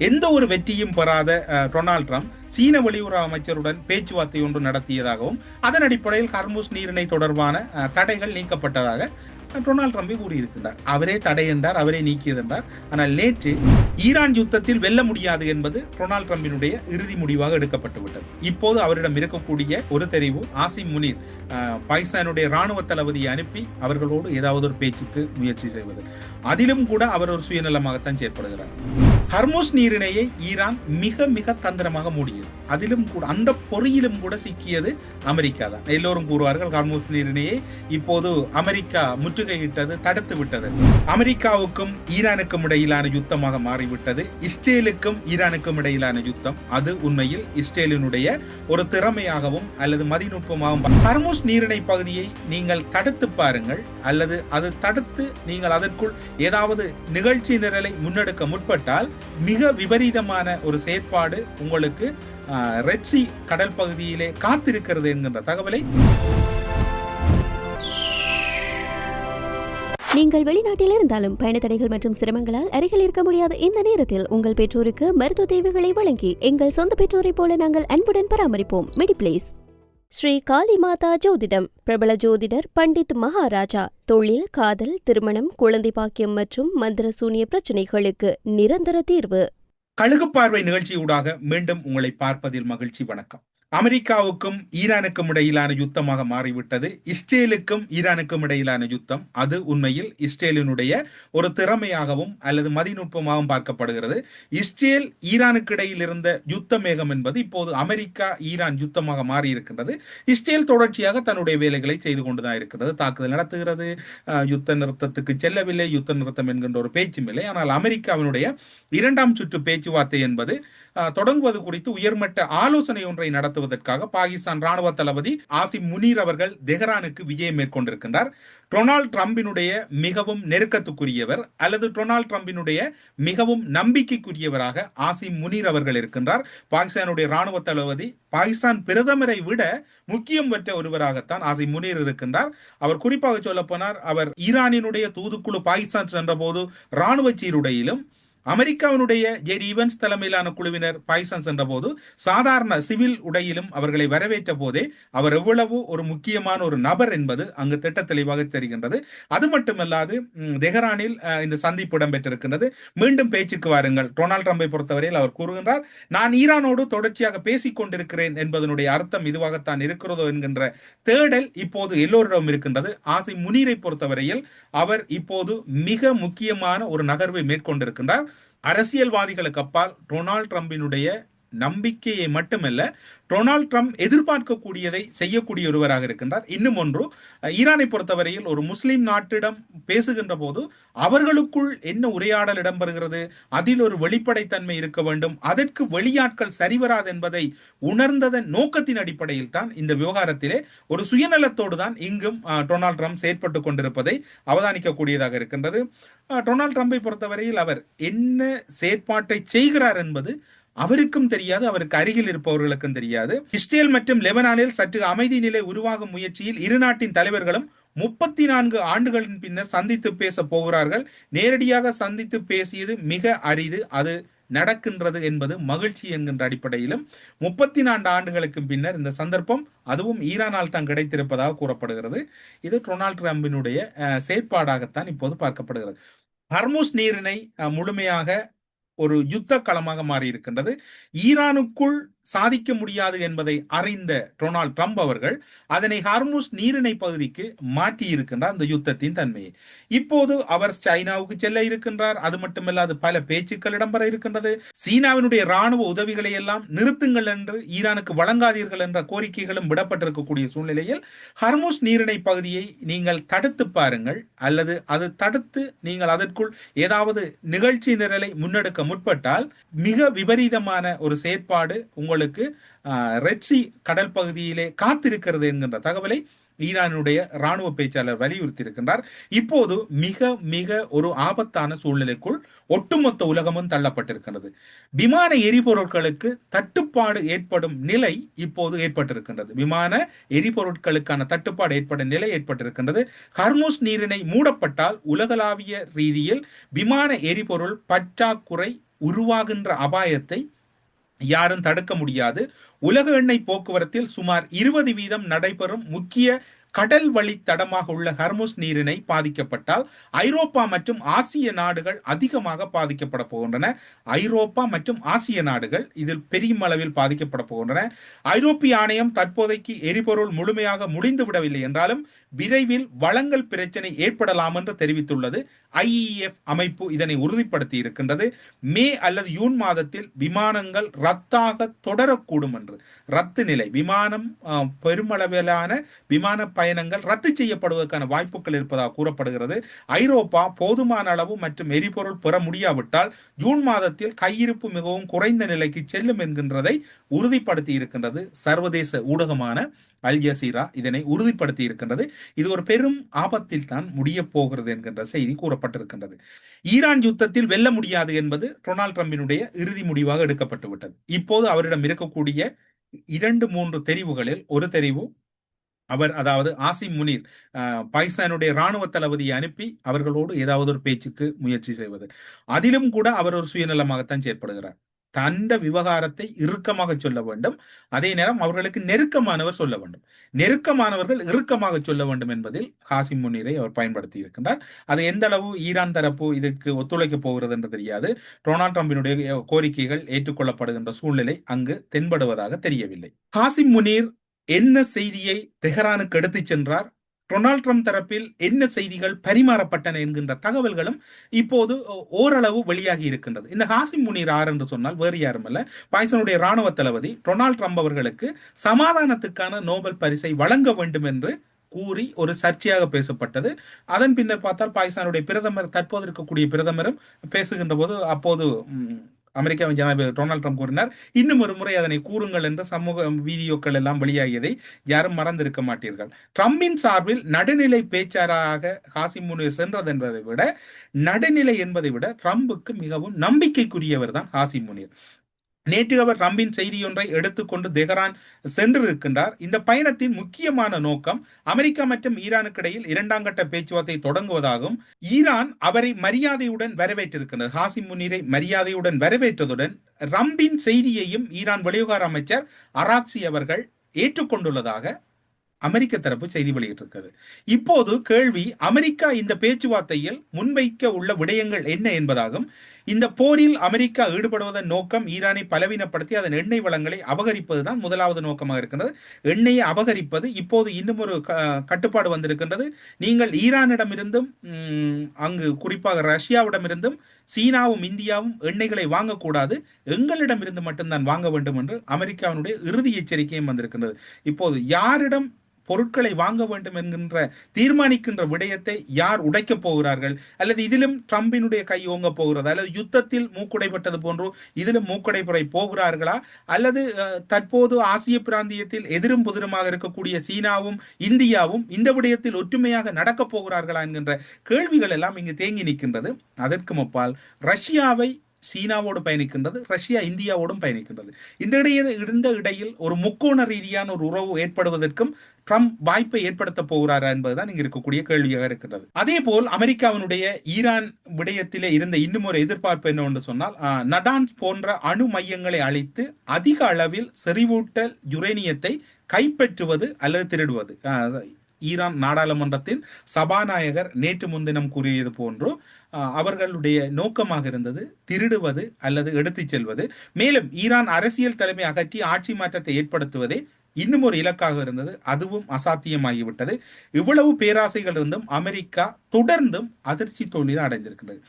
எந்த ஒரு வெற்றியும் பெறாத டொனால்ட் ட்ரம்ப் சீன வெளியுறவு அமைச்சருடன் பேச்சுவார்த்தை ஒன்று நடத்தியதாகவும் அதன் அடிப்படையில் ஹர்முஸ் நீரிணை தொடர்பான தடைகள் நீக்கப்பட்டதாக டொனால்ட் ட்ரம்பே கூறியிருக்கின்றார். அவரே தடை என்றார், அவரே நீக்கியது என்றார். ஆனால் நேற்று ஈரான் யுத்தத்தில் வெல்ல முடியாது என்பது டொனால்ட் ட்ரம்பினுடைய இறுதி முடிவாக எடுக்கப்பட்டு விட்டது. இப்போது அவரிடம் இருக்கக்கூடிய ஒரு தெரிவு ஆசிம் முனீர் பாகிஸ்தானுடைய ராணுவ தளபதியை அனுப்பி அவர்களோடு ஏதாவது ஒரு பேச்சுக்கு முயற்சி செய்வது. அதிலும் கூட அவர் ஒரு சுயநலமாகத்தான் செயற்படுகிறார். ஹர்முஸ் நீரிணையை ஈரான் மிக மிக தந்திரமாக மூடியது. அதிலும் கூட அந்த பொறியிலும் கூட சிக்கியது அமெரிக்கா தான். எல்லோரும் கூறுவார்கள் ஹர்முஸ் நீரிணையை இப்போது அமெரிக்கா முற்றுகையிட்டது, தடுத்து விட்டது. அமெரிக்காவுக்கும் ஈரானுக்கும் இடையிலான யுத்தமாக மாறிவிட்டது. இஸ்ரேலுக்கும் ஈரானுக்கும் இடையிலான யுத்தம் அது உண்மையில் இஸ்ரேலினுடைய ஒரு திறமையாகவும் அல்லது மதிநுட்பமாகவும். ஹர்முஸ் நீரிணை பகுதியை நீங்கள் தடுத்து பாருங்கள், அல்லது அது தடுத்து நீங்கள் அதற்குள் ஏதாவது நிகழ்ச்சி நிரலை முன்னெடுக்க முற்பட்டால் மிக விபரீதமான ஒரு செயற்பாடு உங்களுக்கு ரெட்சி கடல் பகுதியிலே காத்திருக்கிறது என்கின்ற தகவலை. நீங்கள் வெளிநாட்டில் இருந்தாலும் பயண தடைகள் மற்றும் சிரமங்களால் அருகில் இருக்க முடியாத இந்த நேரத்தில் உங்கள் பெற்றோருக்கு மருத்துவ தேவைகளை வழங்கி எங்கள் சொந்த பெற்றோரை போல நாங்கள் அன்புடன் பராமரிப்போம். மெடிப்ளேஸ். ஸ்ரீ காளி மாதா ஜோதிடம். பிரபல ஜோதிடர் பண்டித் மகாராஜா. தொழில், காதல், திருமணம், குழந்தை பாக்கியம் மற்றும் மந்திர சூனிய பிரச்சனைகளுக்கு நிரந்தர தீர்வு. கழுகு பார்வை நிகழ்ச்சியூடாக மீண்டும் உங்களை பார்ப்பதில் மகிழ்ச்சி. வணக்கம். அமெரிக்காவுக்கும் ஈரானுக்கும் இடையிலான யுத்தமாக மாறிவிட்டது. இஸ்ரேலுக்கும் ஈரானுக்கும் இடையிலான யுத்தம் அது உண்மையில் இஸ்ரேலினுடைய ஒரு திறமையாகவும் அல்லது மதிநுட்பமாகவும் பார்க்கப்படுகிறது. இஸ்ரேல் ஈரானுக்கு இடையில் இருந்த யுத்த மேகம் என்பது இப்போது அமெரிக்கா ஈரான் யுத்தமாக மாறி இருக்கின்றது. இஸ்ரேல் தொடர்ச்சியாக தன்னுடைய வேலைகளை செய்து கொண்டுதான் இருக்கிறது, தாக்குதல் நடத்துகிறது, யுத்த நிறுத்தத்துக்கு செல்லவில்லை, யுத்த நிறுத்தம் என்கின்ற ஒரு பேச்சும் இல்லை. ஆனால் அமெரிக்காவினுடைய இரண்டாம் சுற்று பேச்சுவார்த்தை என்பது தொடங்குவது குறித்து உயர்மட்ட ஆலோசனை ஒன்றை நடத்துவதற்காக பாகிஸ்தான் ராணுவ தளபதி ஆசிம் முனீர் அவர்கள் தெஹ்ரானுக்கு விஜயம் மேற்கொண்டிருக்கின்றார். டொனால்ட் ட்ரம்பினுடைய மிகவும் நெருக்கத்துக்குரியவர் அல்லது டொனால்ட் ட்ரம்பினுடைய மிகவும் நம்பிக்கைக்குரியவராக ஆசிம் முனீர் அவர்கள் இருக்கின்றார். பாகிஸ்தானுடைய ராணுவ தளபதி, பாகிஸ்தான் பிரதமரை விட முக்கியம் பெற்ற ஒருவராகத்தான் ஆசிம் முனீர் இருக்கின்றார். அவர் குறிப்பாக சொல்ல போனார், அவர் ஈரானினுடைய தூதுக்குழு பாகிஸ்தான் சென்ற போது ராணுவ சீருடையிலும், அமெரிக்காவினுடைய ஜேடி ஈவன்ஸ் தலைமையிலான குழுவினர் பாகிஸ்தான் சென்ற போது சாதாரண சிவில் உடையிலும் அவர்களை வரவேற்ற போதே அவர் எவ்வளவு ஒரு முக்கியமான ஒரு நபர் என்பது அங்கு திட்ட தெளிவாக தெரிகின்றது. அது மட்டுமல்லாது தெஹ்ரானில் இந்த சந்திப்பு இடம்பெற்றிருக்கின்றது. மீண்டும் பேச்சுக்கு வாருங்கள். டொனால்ட் ட்ரம்பை பொறுத்தவரையில் அவர் கூறுகின்றார், நான் ஈரானோடு தொடர்ச்சியாக பேசிக் கொண்டிருக்கிறேன் என்பதனுடைய அர்த்தம் இதுவாகத்தான் இருக்கிறதோ என்கின்ற தேடல் இப்போது எல்லோரிடம் இருக்கின்றது. ஆசிம் முனீரை பொறுத்தவரையில் அவர் இப்போது மிக முக்கியமான ஒரு நகர்வை மேற்கொண்டிருக்கின்றார். அரசியல்வாதிகளுக்கு அப்பால் டொனால்ட் ட்ரம்பினுடைய நம்பிக்கையை மட்டுமல்ல, டொனால்ட் ட்ரம்ப் எதிர்பார்க்கக்கூடியதை செய்யக்கூடிய ஒருவராக இருக்கின்றார். இன்னும் ஒன்று, ஈரானை பொறுத்தவரையில் ஒரு முஸ்லிம் நாட்டிடம் பேசுகின்ற போது அவர்களுக்குள் என்ன உரையாடல் இடம்பெறுகிறது, அதில் ஒரு வெளிப்படைத்தன்மை இருக்க வேண்டும், அதற்கு வெளியாட்கள் சரிவராது என்பதை உணர்ந்ததன் நோக்கத்தின் அடிப்படையில் தான் இந்த விவகாரத்திலே ஒரு சுயநலத்தோடு தான் இங்கும் டொனால்ட் ட்ரம்ப் செயற்பட்டு கொண்டிருப்பதை அவதானிக்கக்கூடியதாக இருக்கின்றது. டொனால்ட் ட்ரம்பை பொறுத்தவரையில் அவர் என்ன செயற்பாட்டை செய்கிறார் என்பது அவருக்கும் தெரியாது, அவருக்கு அருகில் இருப்பவர்களுக்கும் தெரியாது. இஸ்ரேல் மற்றும் லெபனானில் சற்று அமைதி நிலை உருவாகும் முயற்சியில் இரு நாட்டின் தலைவர்களும் 34 ஆண்டுகளின் பின்னர் சந்தித்து பேச போகிறார்கள். நேரடியாக சந்தித்து பேசியது மிக அரிது, அது நடக்கின்றது என்பது மகிழ்ச்சி என்கின்ற அடிப்படையிலும் 34 ஆண்டுகளுக்கு பின்னர் இந்த சந்தர்ப்பம் அதுவும் ஈரானால் தான் கிடைத்திருப்பதாக கூறப்படுகிறது. இது டொனால்ட் ட்ரம்பினுடைய செயற்பாடாகத்தான் இப்போது பார்க்கப்படுகிறது. ஹர்முஸ் நீரிணை முழுமையாக ஒரு யுத்த களமாக மாறி இருக்கின்றது. ஈரானுக்குள் சாதிக்க முடியாது என்பதை அறிந்த டொனால்ட் ட்ரம்ப் அவர்கள் அதனை ஹார்முஸ் நீரிணை பகுதிக்கு மாற்றி இருக்கின்றார். அந்த யுத்தத்தின் தன்மையை இப்போது அவர் சைனாவுக்கு செல்ல இருக்கின்றார். அது மட்டுமல்லாது பல பேச்சுக்கள் இடம்பெற இருக்கின்றது. சீனாவினுடைய ராணுவ உதவிகளை எல்லாம் நிறுத்துங்கள் என்று ஈரானுக்கு வழங்காதீர்கள் என்ற கோரிக்கைகளும் விடப்பட்டிருக்கக்கூடிய சூழ்நிலையில் ஹார்முஸ் நீரிணை பகுதியை நீங்கள் தடுத்து பாருங்கள், அல்லது அது தடுத்து நீங்கள் அதற்குள் ஏதாவது நிகழ்ச்சி நிரலை முன்னெடுக்க முற்பட்டால் மிக விபரீதமான ஒரு செயற்பாடு உங்களுக்கு ரெட்சி கடல் பகுதியிலே காத்திருக்கிறது என்கின்ற தகவலை ஈரானுடைய ராணுவ பேச்சாளர் வலியுறுத்தி இருக்கின்றார். இப்போது மிக மிக ஒரு ஆபத்தான சூழ்நிலைக்குள் ஒட்டுமொத்த உலகமும் தள்ளப்பட்டிருக்கிறது. விமான எரிபொருட்களுக்கு தட்டுப்பாடு ஏற்படும் நிலை இப்போது ஏற்பட்டிருக்கின்றது. விமான எரிபொருட்களுக்கான தட்டுப்பாடு ஏற்படும் நிலை ஏற்பட்டிருக்கின்றது. ஹர்முஸ் நீரிணை மூடப்பட்டால் உலகளாவிய ரீதியில் விமான எரிபொருள் பற்றாக்குறை உருவாகின்ற அபாயத்தை யாரும் தடுக்க முடியாது. உலக எண்ணெய் போக்குவரத்தில் சுமார் 20% நடைபெறும் முக்கிய கடல் வழி தடமாக உள்ள ஹர்முஸ் நீரிணை பாதிக்கப்பட்டால் ஐரோப்பா மற்றும் ஆசிய நாடுகள் அதிகமாக பாதிக்கப்பட போகின்றன. ஐரோப்பா மற்றும் ஆசிய நாடுகள் இதில் பெரிய அளவில் பாதிக்கப்பட போகின்றன. ஐரோப்பிய ஆணையம் தற்போதைக்கு எரிபொருள் முழுமையாக முடிந்துவிடவில்லை என்றாலும் விரைவில் வளங்கள் பிரச்சனை ஏற்படலாம் என்று தெரிவித்துள்ளது. IEF அமைப்பு இதனை உறுதிப்படுத்தி இருக்கின்றது. மே அல்லது ஜூன் மாதத்தில் விமானங்கள் ரத்தாக தொடரக்கூடும் என்று. ரத்து நிலை விமானம் பெருமளவிலான விமான பயணங்கள் ரத்து செய்யப்படுவதற்கான வாய்ப்புகள் இருப்பதாக கூறப்படுகிறது. ஐரோப்பா போதுமான அளவு மற்றும் எரிபொருள் பெற முடியாவிட்டால் ஜூன் மாதத்தில் கையிருப்பு மிகவும் குறைந்த நிலைக்கு செல்லும் என்கின்றதை உறுதிப்படுத்தி இருக்கின்றது. சர்வதேச ஊடகமான அல் ஜசீரா இதனை உறுதிப்படுத்தி இருக்கின்றது. இது ஒரு பெரும் ஆபத்தில் தான் முடிய போகிறது என்கின்ற செய்தி கூறப்பட்டிருக்கின்றது. ஈரான் யுத்தத்தில் வெல்ல முடியாது என்பது டொனால்ட் ட்ரம்பினுடைய இறுதி முடிவாக எடுக்கப்பட்டு விட்டது. இப்போது அவரிடம் இருக்கக்கூடிய 2-3 தெரிவுகளில் ஒரு தெரிவு அவர், அதாவது ஆசிம் முனீர் பாகிஸ்தானுடைய இராணுவ தளபதியை அனுப்பி அவர்களோடு ஏதாவது ஒரு பேச்சுக்கு முயற்சி செய்வது. அதிலும் கூட அவர் ஒரு சுயநலமாகத்தான் செயற்படுகிறார். தண்ட விவகாரத்தை இறுக்கமாக சொல்ல வேண்டும். அதே நேரம் அவர்களுக்கு நெருக்கமானவர் சொல்ல வேண்டும். நெருக்கமானவர்கள் இறுக்கமாக சொல்ல வேண்டும் என்பதில் ஹாசிம் முனீரை அவர் பயன்படுத்தி இருக்கின்றார். அது எந்த அளவு ஈரான் தரப்பு இதுக்கு ஒத்துழைக்க போகிறது என்று தெரியாது. டொனால்ட் ட்ரம்பினுடைய கோரிக்கைகள் ஏற்றுக்கொள்ளப்படுகின்ற சூழ்நிலை அங்கு தென்படுவதாக தெரியவில்லை. ஹாசிம் முனீர் என்ன செய்தியை தெஹரானுக்கு எடுத்துச் சென்றார், டொனால்ட் ட்ரம்ப் தரப்பில் என்ன செய்திகள் பரிமாறப்பட்டன என்கின்ற தகவல்களும் இப்போது ஓரளவு வெளியாகி இருக்கின்றது. இந்த ஹாசிம் முனீர் யார் என்று சொன்னால் வேறு யாரும் அல்ல, பாகிஸ்தானுடைய இராணுவ தளபதி டொனால்ட் ட்ரம்ப் அவர்களுக்கு சமாதானத்துக்கான நோபல் பரிசை வழங்க வேண்டும் என்று கூறி ஒரு சர்ச்சையாக பேசப்பட்டது. அதன் பின்னர் பார்த்தால் பாகிஸ்தானுடைய பிரதமர், தற்போது இருக்கக்கூடிய பிரதமரும் பேசுகின்ற போது அப்போது அமெரிக்காவின் ஜனாதிபதி டொனால்ட் ட்ரம்ப் கூறினார், இன்னும் ஒரு முறை அதனை கூறுங்கள் என்ற சமூக வீடியோக்கள் எல்லாம் வெளியாகியதை யாரும் மறந்திருக்க மாட்டீர்கள். ட்ரம்பின் சார்பில் நடுநிலை பேச்சாளராக ஹாசிம் முனீர் சென்றது என்பதை விட, நடுநிலை என்பதை விட ட்ரம்புக்கு மிகவும் நம்பிக்கைக்குரியவர் தான் ஹாசிம் முனீர். நேற்று அவர் ட்ரம்பின் செய்தியொன்றை எடுத்துக்கொண்டு தெஹரான் சென்றிருக்கின்றார். இந்த பயணத்தின் முக்கியமான நோக்கம் அமெரிக்கா மற்றும் ஈரானுக்கு இடையில் 2ஆம் கட்ட பேச்சுவார்த்தை தொடங்குவதாகவும், ஈரான் அவரை மரியாதையுடன் வரவேற்றிருக்கின்றது. ஹாசிம் முனீரை மரியாதையுடன் வரவேற்றதுடன் ட்ரம்பின் செய்தியையும் ஈரான் வெளிவிவகார அமைச்சர் அராக்சி அவர்கள் ஏற்றுக்கொண்டுள்ளதாக அமெரிக்க தரப்பு செய்தி வெளியிட்டிருக்கிறது. இப்போது கேள்வி, அமெரிக்கா இந்த பேச்சுவார்த்தையில் முன்வைக்க உள்ள விடயங்கள் என்ன என்பதாகும். இந்த போரில் அமெரிக்கா ஈடுபடுவதன் நோக்கம் ஈரானை பலவீனப்படுத்தி அதன் எண்ணெய் வளங்களை அபகரிப்பதுதான் முதலாவது நோக்கமாக இருக்கின்றது. எண்ணெயை அபகரிப்பது. இப்போது இன்னும் ஒரு கட்டுப்பாடு வந்திருக்கின்றது. நீங்கள் ஈரானிடமிருந்தும் அங்கு குறிப்பாக ரஷ்யாவிடமிருந்தும் சீனாவும் இந்தியாவும் எண்ணெய்களை வாங்கக்கூடாது, எங்களிடமிருந்து மட்டும்தான் வாங்க வேண்டும் என்று அமெரிக்காவினுடைய இறுதி எச்சரிக்கையும் வந்திருக்கின்றது. இப்போது யாரிடம் பொருட்களை வாங்க வேண்டும் என்கின்ற தீர்மானிக்கின்ற விடயத்தை யார் உடைக்கப் போகிறார்கள், அல்லது இதிலும் ட்ரம்பினுடைய கை ஓங்க போகிறது, அல்லது யுத்தத்தில் மூக்குடைப்பட்டது போன்று இதிலும் மூக்குடைப்புறை போகிறார்களா, அல்லது தற்போது ஆசிய பிராந்தியத்தில் எதிரும் புதிருமாக இருக்கக்கூடிய சீனாவும் இந்தியாவும் இந்த விடயத்தில் ஒற்றுமையாக நடக்கப் போகிறார்களா என்கின்ற கேள்விகள் எல்லாம் இங்கு தேங்கி நிற்கின்றது. அதற்கு முப்பால் ரஷ்யாவை சீனாவோடு பயணிக்கின்றது, ரஷ்யா இந்தியாவோடும் பயணிக்கின்றது. இந்த இடையில் ஒரு முக்கோண ரீதியான ஒரு உறவு ஏற்படுவதற்கும் ட்ரம்ப் வாய்ப்பை ஏற்படுத்த போகிறாரா என்பதுதான் இங்கு இருக்கக்கூடிய கேள்வியாக இருக்கின்றது. அதே போல் அமெரிக்காவினுடைய ஈரான் விடயத்திலே இருந்த இன்னும் ஒரு எதிர்பார்ப்பு என்னவென்று சொன்னால், நடான்ஸ் போன்ற அணு மையங்களை அழித்து அதிக அளவில் செறிவூட்டல் யுரேனியத்தை கைப்பற்றுவது அல்லது திருடுவது. ஈரான் நாடாளுமன்றத்தின் சபாநாயகர் நேற்று முன்தினம் கூறியது போன்று அவர்களுடைய நோக்கமாக இருந்தது திருடுவது அல்லது எடுத்துச் செல்வது. மேலும் ஈரான் அரசியல் தலைமை அகற்றி ஆட்சி மாற்றத்தை ஏற்படுத்துவதே இன்னும் ஒரு இலக்காக இருந்தது. அதுவும் அசாத்தியமாகிவிட்டது. இவ்வளவு பேராசைகள் இருந்தும் அமெரிக்கா தொடர்ந்தும் அதிர்ச்சி தோல்விதான் அடைந்திருக்கின்றது.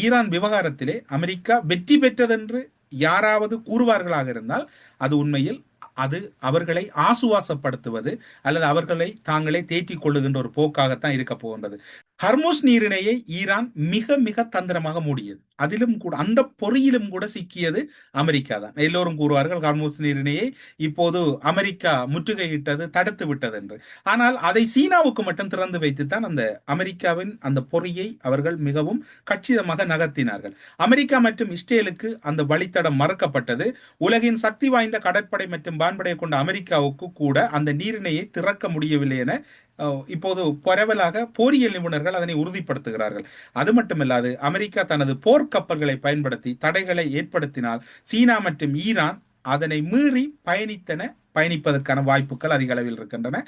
ஈரான் விவகாரத்திலே அமெரிக்கா வெற்றி பெற்றதென்று யாராவது கூறுவார்களாக இருந்தால் அது உண்மையில் அது அவர்களை ஆசுவாசப்படுத்துவது அல்லது அவர்களை தாங்களே தேற்றிக் கொள்ளுகின்ற ஒரு போக்காகத்தான் இருக்க போகின்றது. ஹர்முஸ் நீரிணையை ஈரான் மிக மிக தந்திரமாக மூடியது. அதிலும் கூட அந்த பொறியிலும் கூட சிக்கியது அமெரிக்கா தான். எல்லோரும் கூறுவார்கள் ஹர்முஸ் நீரிணையை இப்போது அமெரிக்கா முற்றுகையிட்டது, தடுத்து விட்டது என்று. ஆனால் அதை சீனாவுக்கு மட்டும் திறந்து வைத்துத்தான் அந்த அமெரிக்காவின் அந்த பொறியை அவர்கள் மிகவும் கச்சிதமாக நகர்த்தினார்கள். அமெரிக்கா மற்றும் இஸ்ரேலுக்கு அந்த வழித்தடம் மறுக்கப்பட்டது. உலகின் சக்தி வாய்ந்த கடற்படை மற்றும் வான்படை கொண்ட அமெரிக்காவுக்கு கூட அந்த நீரிணையை திறக்க முடியவில்லை என இப்போது பரவலாக போரியல் நிபுணர்கள் அதனை உறுதிப்படுத்துகிறார்கள். அது மட்டுமல்லாது அமெரிக்கா தனது போர்க்கப்பல்களை பயன்படுத்தி தடைகளை ஏற்படுத்தினால் சீனா மற்றும் ஈரான் அதனை மீறி பயணிப்பதற்கான வாய்ப்புகள் அதிக அளவில் இருக்கின்றன.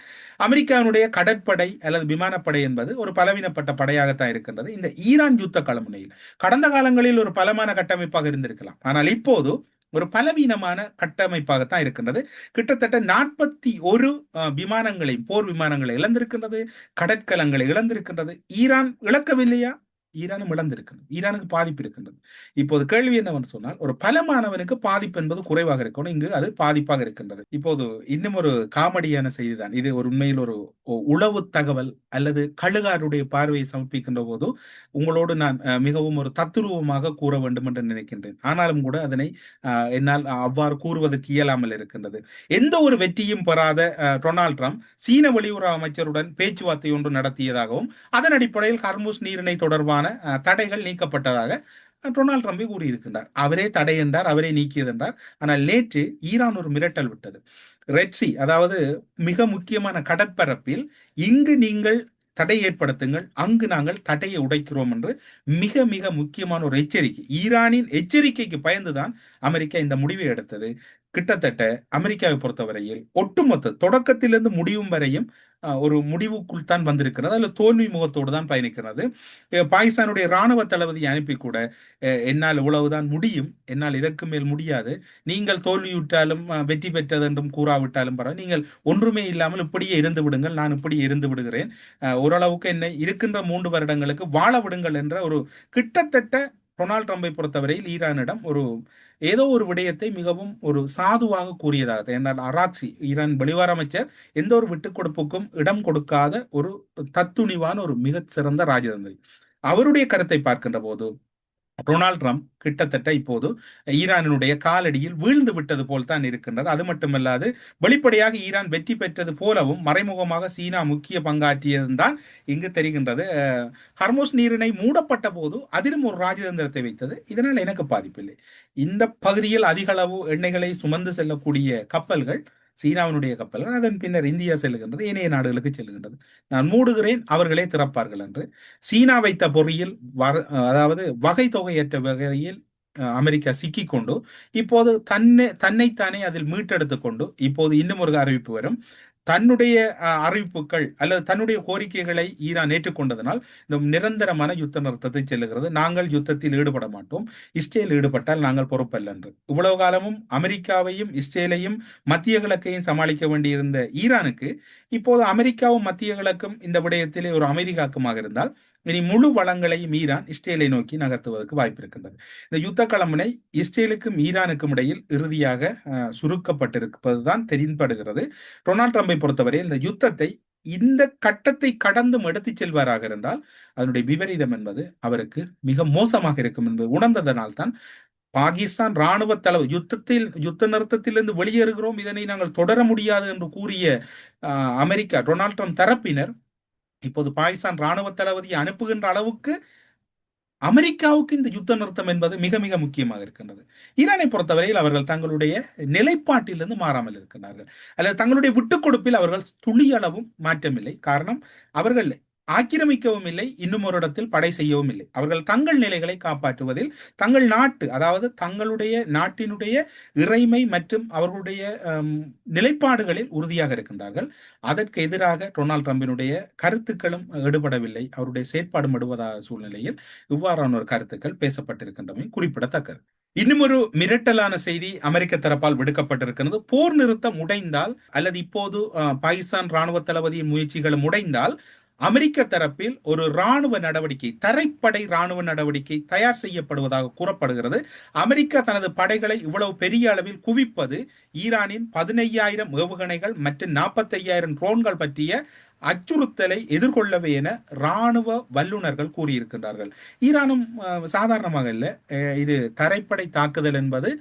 அமெரிக்காவினுடைய கடற்படை அல்லது விமானப்படை என்பது ஒரு பலவீனப்பட்ட படையாகத்தான் இருக்கின்றது. இந்த ஈரான் யுத்த களமுனையில் கடந்த காலங்களில் ஒரு பலமான கட்டமைப்பாக இருந்திருக்கலாம், ஆனால் இப்போது ஒரு பலவீனமான கட்டமைப்பாகத்தான் இருக்கின்றது. கிட்டத்தட்ட 41 விமானங்களையும் போர் விமானங்களை இழந்திருக்கின்றது, கடற்கலங்களை இழந்திருக்கின்றது. ஈரான் இழக்கவில்லையா? ஈரானும் இழந்திருக்கின்றது. ஈரானுக்கு பாதிப்பு இருக்கின்றது. இப்போது கேள்வி என்னவென்று சொன்னால், ஒரு பலமானவனுக்கு பாதிப்பு என்பது குறைவாக இருக்கணும், இங்கு அது பாதிப்பாக இருக்கின்றது. இப்போது இன்னும் ஒரு காமெடியான செய்தி தான் இது. ஒரு உண்மையில் ஒரு உளவு தகவல் அல்லது கழுகாருடைய பார்வையை சமர்ப்பிக்கின்ற போது உங்களோடு நான் மிகவும் ஒரு தத்துருவமாக கூற வேண்டும் என்று நினைக்கின்றேன். ஆனாலும் கூட அதனை என்னால் அவ்வாறு கூறுவதற்கு இயலாமல் இருக்கின்றது. எந்த ஒரு வெற்றியும் பெறாத டொனால்ட் ட்ரம்ப் சீன வெளியுறவு அமைச்சருடன் பேச்சுவார்த்தை ஒன்று நடத்தியதாகவும் அதன் அடிப்படையில் ஹர்முஸ் நீரிணை தொடர்பான தடைகள் நீக்கப்பட்டதாக டொனால்ட் ட்ரம்பே கூறியிருக்கின்றார். அவரே தடை என்றார், அவரே நீக்கியது என்றார். ஆனால் நேற்று ஈரான் ஒரு மிரட்டல் விட்டது. ரெட்சி, அதாவது மிக முக்கியமான கடற்பரப்பில் இங்கு நீங்கள் தடை ஏற்படுத்துங்கள், அங்கு நாங்கள் தடையை உடைக்கிறோம் என்று மிக மிக முக்கியமான ஒரு எச்சரிக்கை. ஈரானின் எச்சரிக்கைக்கு பயந்துதான் அமெரிக்கா இந்த முடிவை எடுத்தது. கிட்டத்தட்ட அமெரிக்காவை பொறுத்தவரையில் ஒட்டுமொத்த தொடக்கத்திலிருந்து முடிவும் வரையும் ஒரு முடிவுக்குள் தான் வந்திருக்கிறது. அதில் தோல்வி முகத்தோடு தான் பயணிக்கிறது. பாகிஸ்தானுடைய இராணுவ தளபதியை அனுப்பி கூட என்னால் இவ்வளவுதான் முடியும், என்னால் இதற்கு மேல் முடியாது, நீங்கள் தோல்வியுற்றாலும் வெற்றி பெற்றது என்றும் கூறாவிட்டாலும் பரவாயில்லை, நீங்கள் ஒன்றுமே இல்லாமல் இப்படியே இருந்து விடுங்கள், நான் இப்படியே இருந்து விடுகிறேன், ஓரளவுக்கு என்னை இருக்கின்ற 3 வருடங்களுக்கு வாழ விடுங்கள் என்ற ஒரு கிட்டத்தட்ட டொனால்ட் ட்ரம்பை பொறுத்தவரையில் ஈரானிடம் ஒரு ஏதோ ஒரு விடயத்தை மிகவும் ஒரு சாதுவாக கூறியதாக. என்னால் அராக்சி, ஈரான் வெளிவார அமைச்சர், எந்த ஒரு விட்டுக் கொடுப்புக்கும் இடம் கொடுக்காத ஒரு தத்துணிவான ஒரு மிகச் சிறந்த ராஜதந்திரி. அவருடைய கருத்தை பார்க்கின்ற போது டொனால்ட் ட்ரம்ப் கிட்டத்தட்ட இப்போது ஈரானினுடைய காலடியில் வீழ்ந்து விட்டது போல் தான் இருக்கின்றது. அது மட்டுமல்லாது வெளிப்படையாக ஈரான் வெற்றி பெற்றது போலவும் மறைமுகமாக சீனா முக்கிய பங்காற்றியதுதான் இங்கு தெரிகின்றது. ஹர்முஸ் நீரிணை மூடப்பட்ட போது அதிலும் ஒரு ராஜதந்திரத்தை வைத்தது. இதனால் எனக்கு பாதிப்பில்லை. இந்த பகுதியில் அதிக அளவு எண்ணெய்களை சுமந்து செல்லக்கூடிய கப்பல்கள் சீனாவினுடைய கப்பல்கள், அதன் பின்னர் இந்தியா செல்லுகின்றது, ஏனைய நாடுகளுக்கு செல்லுகின்றது. நான் மூடுகிறேன், அவர்களே திறப்பார்கள் என்று சீனா வைத்த பொறியில் அதாவது வகை தொகையற்ற வகையில் அமெரிக்கா சிக்கிக்கொண்டு இப்போது தன்னைத்தானே அதில் மீட்டெடுத்துக் கொண்டு இப்போது இன்னும் ஒரு அறிவிப்பு வரும். தன்னுடைய அறிவிப்புகள் அல்லது தன்னுடைய கோரிக்கைகளை ஈரான் ஏற்றுக்கொண்டதனால் இந்த நிரந்தரமான யுத்த நிறுத்தத்தை செல்லுகிறது. நாங்கள் யுத்தத்தில் ஈடுபட மாட்டோம், இஸ்ரேல் ஈடுபட்டால் நாங்கள் பொறுப்பல்ல என்று. இவ்வளவு காலமும் அமெரிக்காவையும் இஸ்ரேலையும் மத்திய கிழக்கையும் சமாளிக்க வேண்டியிருந்த ஈரானுக்கு இப்போது அமெரிக்காவும் மத்திய கிழக்கும் இந்த விடயத்திலே ஒரு அமைதி காக்குமாக இருந்தால் இனி முழு வளங்களையும் ஈரான் இஸ்ரேலை நோக்கி நகர்த்துவதற்கு வாய்ப்பு இருக்கின்றது. இந்த யுத்த களமுனை இஸ்ரேலுக்கும் ஈரானுக்கும் இடையில் இறுதியாக சுருக்கப்பட்டிருப்பதுதான் தெரியப்படுகிறது. டொனால்ட் ட்ரம்பை பொறுத்தவரை இந்த யுத்தத்தை இந்த கட்டத்தை கடந்தும் எடுத்துச் செல்வாராக இருந்தால் அதனுடைய விபரீதம் என்பது அவருக்கு மிக மோசமாக இருக்கும் என்பது உணர்ந்ததனால் தான் பாகிஸ்தான் ராணுவ தளவு யுத்த நிறுத்தத்திலிருந்து வெளியேறுகிறோம், இதனை நாங்கள் தொடர முடியாது என்று கூறிய அமெரிக்கா டொனால்ட் ட்ரம்ப் தரப்பினர் இப்போது பாகிஸ்தான் ராணுவ தளபதியை அனுப்புகின்ற அளவுக்கு அமெரிக்காவுக்கு இந்த யுத்த நிறுத்தம் என்பது மிக மிக முக்கியமாக இருக்கின்றது. ஈரானை பொறுத்தவரையில் அவர்கள் தங்களுடைய நிலைப்பாட்டிலிருந்து மாறாமல் இருக்கின்றார்கள், அல்லது தங்களுடைய விட்டுக் கொடுப்பில் அவர்கள் துளியளவும் மாற்றமில்லை. காரணம், அவர்கள் ஆக்கிரமிக்கவும் இல்லை, இன்னும் ஒரு இடத்தில் படை செய்யவும் இல்லை. அவர்கள் தங்கள் நிலைகளை காப்பாற்றுவதில் தங்கள் நாட்டு, அதாவது தங்களுடைய நாட்டினுடைய இறைமை மற்றும் அவர்களுடைய நிலைப்பாடுகளில் உறுதியாக இருக்கின்றார்கள். அதற்கு எதிராக டொனால்ட் ட்ரம்பினுடைய கருத்துக்களும் எடுபடவில்லை, அவருடைய செயற்பாடும் எடுவதாக சூழ்நிலையில் இவ்வாறான ஒரு கருத்துக்கள் பேசப்பட்டிருக்கின்றமை குறிப்பிடத்தக்கது. இன்னும் ஒரு மிரட்டலான செய்தி அமெரிக்க தரப்பால் விடுக்கப்பட்டிருக்கிறது. போர் நிறுத்தம் உடைந்தால் அல்லது இப்போது பாகிஸ்தான் ராணுவ தளபதியின் முயற்சிகளும் உடைந்தால் அமெரிக்க தரப்பில் ஒரு ராணுவ நடவடிக்கை, தரைப்படை ராணுவ நடவடிக்கை தயார் செய்யப்படுவதாக கூறப்படுகிறது. அமெரிக்கா தனது படைகளை இவ்வளவு பெரிய அளவில் குவிப்பது ஈரானின் 15,000 ஏவுகணைகள் மற்றும் 45,000 ட்ரோன்கள் பற்றிய அச்சுறுத்தலை எதிர்கொள்ளவே என ராணுவ வல்லுநர்கள் கூறியிருக்கின்றார்கள். ஈரானும் சாதாரணமாக இல்லை, இது தரைப்படை தாக்குதல் என்பது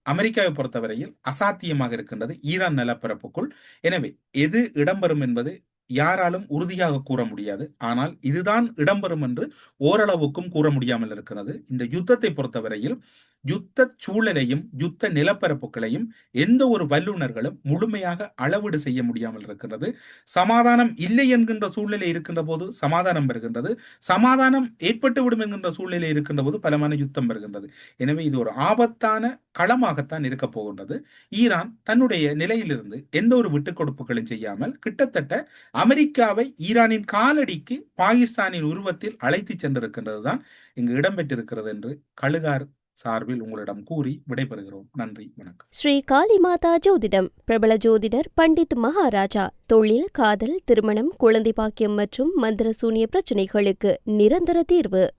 அமெரிக்காவை பொறுத்தவரையில் அசாத்தியமாக இருக்கின்றது ஈரான் நிலப்பரப்புக்குள். எனவே எது இடம்பெறும் என்பது யாராலும் உறுதியாக கூற முடியாது. ஆனால் இதுதான் இடம்பெறும் என்று ஓரளவுக்கும் கூற முடியாமல் இருக்கிறது. இந்த யுத்தத்தை பொறுத்தவரையில் யுத்த சூழலையும் யுத்த நிலப்பரப்புகளையும் எந்த ஒரு வல்லுநர்களும் முழுமையாக அளவீடு செய்ய முடியாமல் இருக்கிறது. சமாதானம் இல்லை என்கின்ற சூழ்நிலை இருக்கின்ற போது சமாதானம் வருகின்றது, சமாதானம் ஏற்பட்டுவிடும் என்கின்ற சூழ்நிலை இருக்கின்ற போது பலமான யுத்தம் வருகின்றது. எனவே இது ஒரு ஆபத்தான களமாகத்தான் இருக்க போகின்றது. ஈரான் தன்னுடைய நிலையிலிருந்து எந்த ஒரு விட்டுக் கொடுப்புகளும் செய்யாமல் கிட்டத்தட்ட அமெரிக்காவை ஈரானின் காலடிக்கு பாகிஸ்தானின் உருவத்தில் அழைத்து சென்றிருக்கின்றதுதான் இங்கு இடம்பெற்றிருக்கிறது என்று கழுகார் சார்பில் உங்களிடம் கூறி விடைபெறுகிறோம். நன்றி, வணக்கம். ஸ்ரீ காளி மாதா ஜோதிடம். பிரபல ஜோதிடர் பண்டித் மகாராஜா. தொழில், காதல், திருமணம், குழந்தை பாக்கியம் மற்றும் மந்திர சூனிய பிரச்சனைகளுக்கு நிரந்தர தீர்வு.